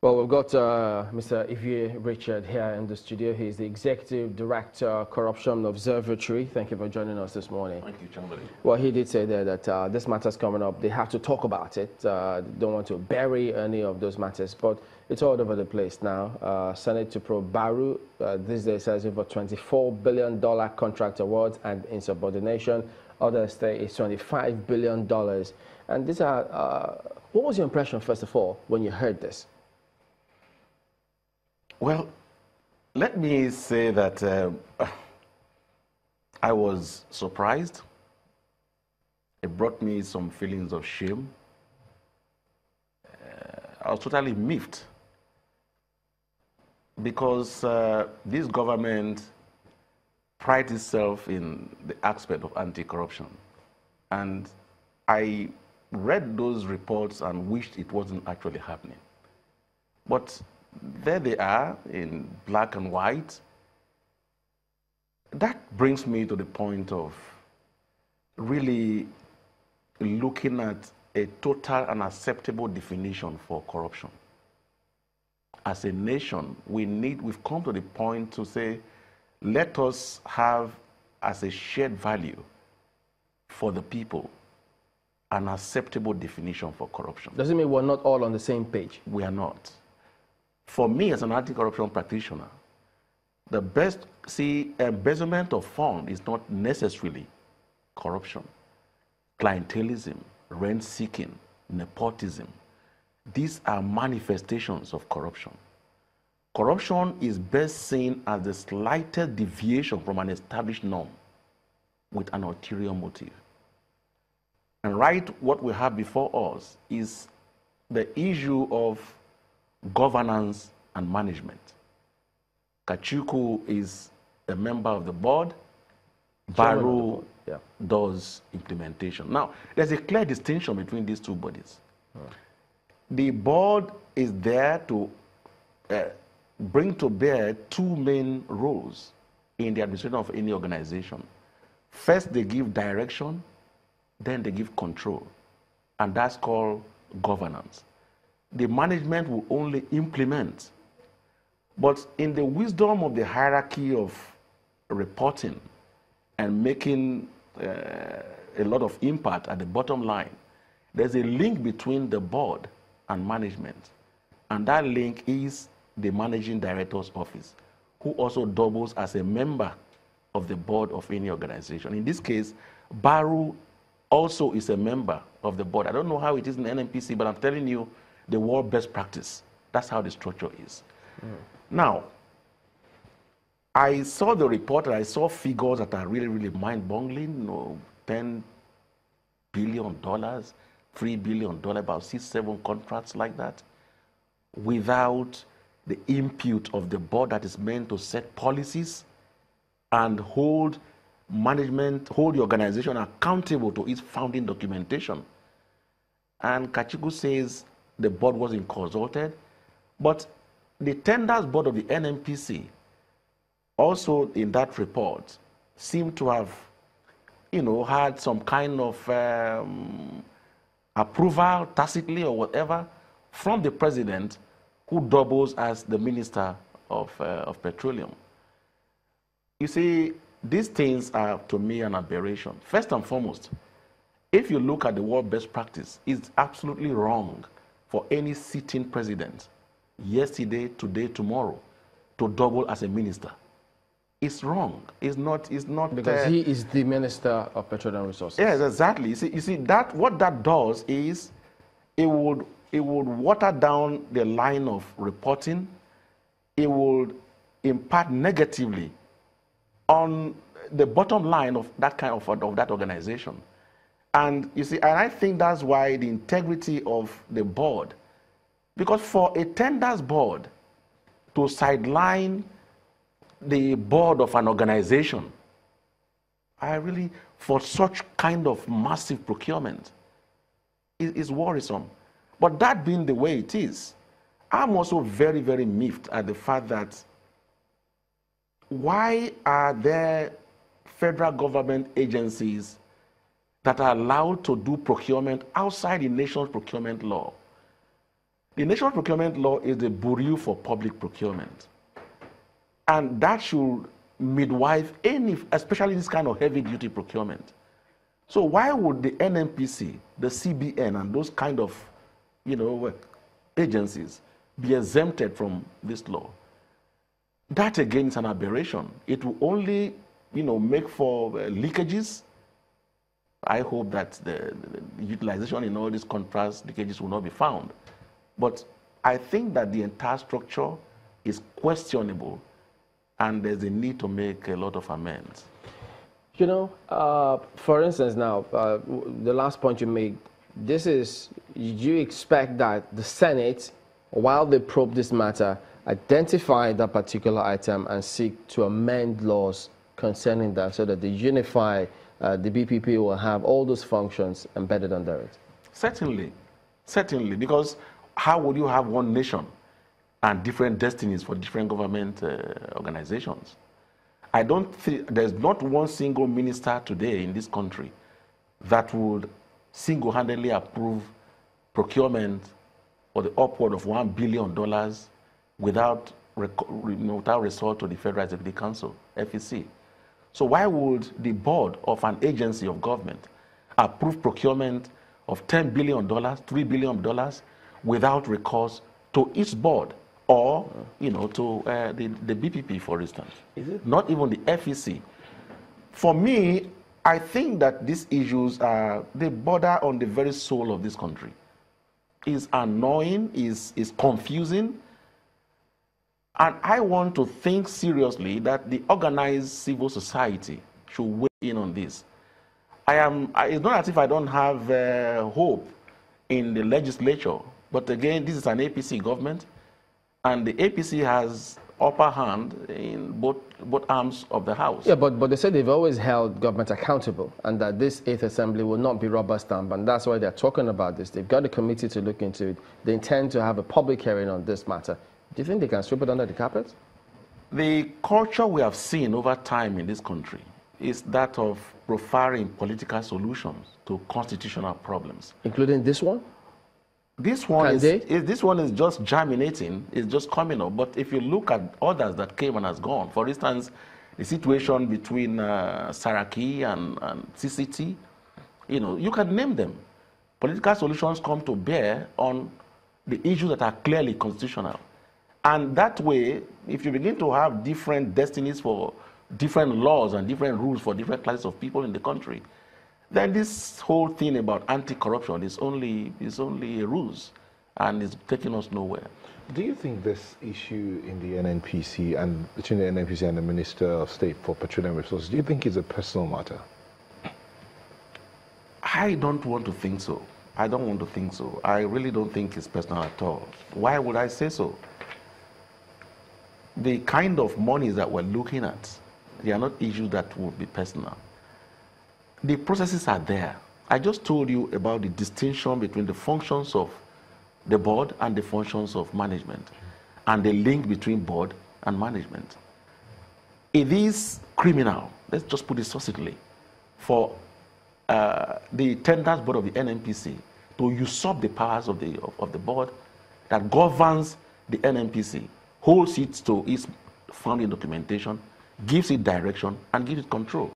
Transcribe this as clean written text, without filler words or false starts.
Well, we've got Mr. Ivie Richard here in the studio. He's the Executive Director, Corruption Observatory. Thank you for joining us this morning. Thank you, Chamberlain. Well, he did say there that this matter's coming up. They have to talk about it. They don't want to bury any of those matters, but it's all over the place now. Senate to probe Baru these days says over $24 billion contract awards and insubordination. Others say it's $25 billion. And these are, what was your impression, first of all, when you heard this? Well, let me say that I was surprised. It brought me some feelings of shame. I was totally miffed because this government prides itself in the aspect of anti-corruption. And I read those reports and wished it wasn't actually happening. But there they are in black and white. That brings me to the point of really looking at a total and acceptable definition for corruption. As a nation, we've come to the point to say, let us have as a shared value for the people an acceptable definition for corruption. Does it mean we're not all on the same page? We are not. For me, as an anti-corruption practitioner, the best, embezzlement of funds is not necessarily corruption. Clientelism, rent-seeking, nepotism, these are manifestations of corruption. Corruption is best seen as the slightest deviation from an established norm with an ulterior motive. And what we have before us is the issue of governance and management. Kachuku is a member of the board. Baru does implementation. Now, there's a clear distinction between these two bodies. The board is there to bring to bear two main roles in the administration of any organization. First, they give direction, then they give control, and that's called governance. The management will only implement. But in the wisdom of the hierarchy of reporting and making a lot of impact at the bottom line, there's a link between the board and management. And that link is the managing director's office, who also doubles as a member of the board of any organization. In this case, Baru also is a member of the board. I don't know how it is in NNPC, but I'm telling you, the world best practice. That's how the structure is. Now, I saw the report and I saw figures that are really, really mind-boggling. You know, $10 billion, $3 billion, about 6-7 contracts like that, without the input of the board that is meant to set policies and hold the organization accountable to its founding documentation. And Kachuku says the board wasn't consulted, but the tenders board of the NNPC also in that report seemed to have, had some kind of approval tacitly or whatever from the president, who doubles as the minister of petroleum. You see, these things are, to me, an aberration. First and foremost, if you look at the world best practice, it's absolutely wrong for any sitting president, yesterday, today, tomorrow, to double as a minister. It's wrong. It's not. Because he is the Minister of Petroleum Resources. Yes, exactly. You see that what that does is it would water down the line of reporting. It would impact negatively on the bottom line of that kind of that organization. And you see, and I think that's why the integrity of the board, because for a tenders board to sideline the board of an organization, for such kind of massive procurement, is worrisome. But that being the way it is, I'm also very, very miffed at the fact that why are there federal government agencies that are allowed to do procurement outside the nation's procurement law? The national procurement law is the bureau for public procurement. And that should midwife any, especially this kind of heavy-duty procurement. So why would the NNPC, the CBN, and those kind of, agencies be exempted from this law? That again is an aberration. It will only, make for leakages. I hope that the utilization in all these contracts leakages will not be found. But I think that the entire structure is questionable, and there's a need to make a lot of amends. For instance, now, the last point you made, you expect that the Senate, while they probe this matter, identify that particular item and seek to amend laws concerning that so that they unify, the BPP will have all those functions embedded under it? Certainly, because how would you have one nation and different destinies for different government organizations? I don't think there's not one single minister today in this country that would single-handedly approve procurement or the upward of $1 billion without resort to the Federal Executive Council, FEC. So why would the board of an agency of government approve procurement of $10 billion, $3 billion without recourse to its board? Or, to the BPP, for instance. Is it? Not even the FEC. For me, I think that these issues they border on the very soul of this country. It's annoying, is confusing, and I want to think seriously that the organized civil society should weigh in on this. It's not as if I don't have hope in the legislature, but again, this is an APC government. And the APC has upper hand in both arms of the House. Yeah, but they said they've always held government accountable and that this 8th Assembly will not be rubber stamp, and that's why they're talking about this. They've got a committee to look into it. They intend to have a public hearing on this matter. Do you think they can sweep it under the carpet? The culture we have seen over time in this country is that of preferring political solutions to constitutional problems. Including this one? This one is just germinating, it's just coming up. But if you look at others that came and has gone, for instance, the situation between Saraki and CCT, you can name them. Political solutions come to bear on the issues that are clearly constitutional. And that way, if you begin to have different destinies for different laws and different rules for different classes of people in the country, then this whole thing about anti-corruption is only a ruse, and it's taking us nowhere. Do you think this issue in the NNPC and between the NNPC and the Minister of State for Petroleum Resources, do you think it's a personal matter? I don't want to think so. I really don't think it's personal at all. Why would I say so? The kind of monies that we're looking at, they are not issues that would be personal. The processes are there. I just told you about the distinction between the functions of the board and the functions of management, and the link between board and management. It is criminal, let's just put it succinctly, for the tenders board of the NNPC to usurp the powers of the board that governs the NNPC, holds it to its founding documentation, gives it direction, and gives it control.